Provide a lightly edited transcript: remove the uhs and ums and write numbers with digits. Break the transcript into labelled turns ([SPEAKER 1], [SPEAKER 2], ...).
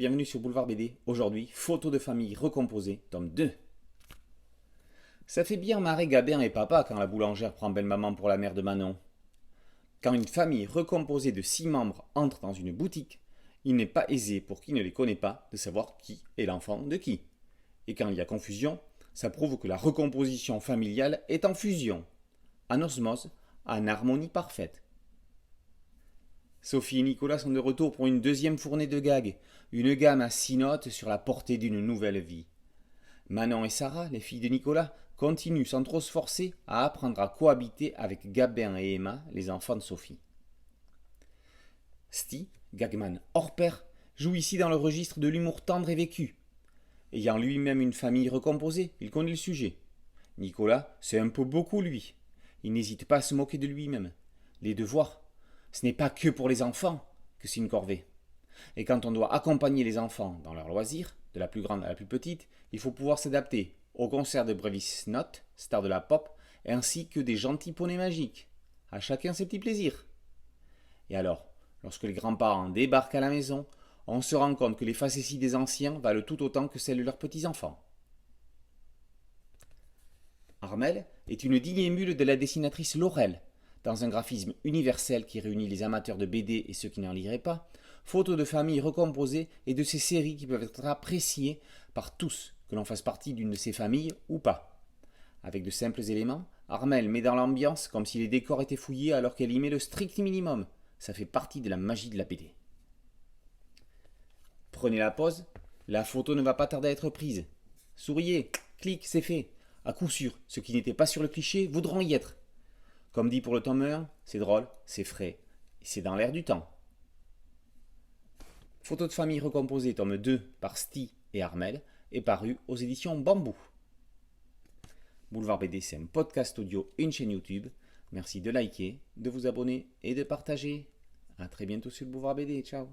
[SPEAKER 1] bienvenue sur Boulevard BD. Aujourd'hui, photo de famille recomposée, tome 2. Ça fait bien marrer Gabin et papa quand la boulangère prend belle-maman pour la mère de Manon. Quand une famille recomposée de 6 membres entre dans une boutique, il n'est pas aisé pour qui ne les connaît pas de savoir qui est l'enfant de qui. Et quand il y a confusion, ça prouve que la recomposition familiale est en fusion, en osmose, en harmonie parfaite. Sophie et Nicolas sont de retour pour une deuxième fournée de gags, une gamme à 6 notes sur la portée d'une nouvelle vie. Manon et Sarah, les filles de Nicolas, continuent sans trop se forcer à apprendre à cohabiter avec Gabin et Emma, les enfants de Sophie. Sti, gagman hors pair, joue ici dans le registre de l'humour tendre et vécu. Ayant lui-même une famille recomposée, il connaît le sujet. Nicolas, c'est un peu beaucoup lui. Il n'hésite pas à se moquer de lui-même. Les devoirs, ce n'est pas que pour les enfants que c'est une corvée. Et quand on doit accompagner les enfants dans leurs loisirs, de la plus grande à la plus petite, il faut pouvoir s'adapter au concert de Brevis Note, star de la pop, ainsi que des gentils poneys magiques. À chacun ses petits plaisirs. Et alors, lorsque les grands-parents débarquent à la maison, on se rend compte que les facéties des anciens valent tout autant que celles de leurs petits-enfants. Armelle est une digne émule de la dessinatrice Laurel, dans un graphisme universel qui réunit les amateurs de BD et ceux qui n'en liraient pas, photos de familles recomposées et de ces séries qui peuvent être appréciées par tous, que l'on fasse partie d'une de ces familles ou pas. Avec de simples éléments, Armelle met dans l'ambiance comme si les décors étaient fouillés alors qu'elle y met le strict minimum. Ça fait partie de la magie de la BD. Prenez la pause, la photo ne va pas tarder à être prise. Souriez, clic, c'est fait. À coup sûr, ceux qui n'étaient pas sur le cliché voudront y être. Comme dit pour le tome 1, c'est drôle, c'est frais, et c'est dans l'air du temps. Photo de famille recomposée, tome 2 par Sti et Armelle, est paru aux éditions Bambou. Boulevard BD, c'est un podcast audio et une chaîne YouTube. Merci de liker, de vous abonner et de partager. A très bientôt sur le Boulevard BD, ciao.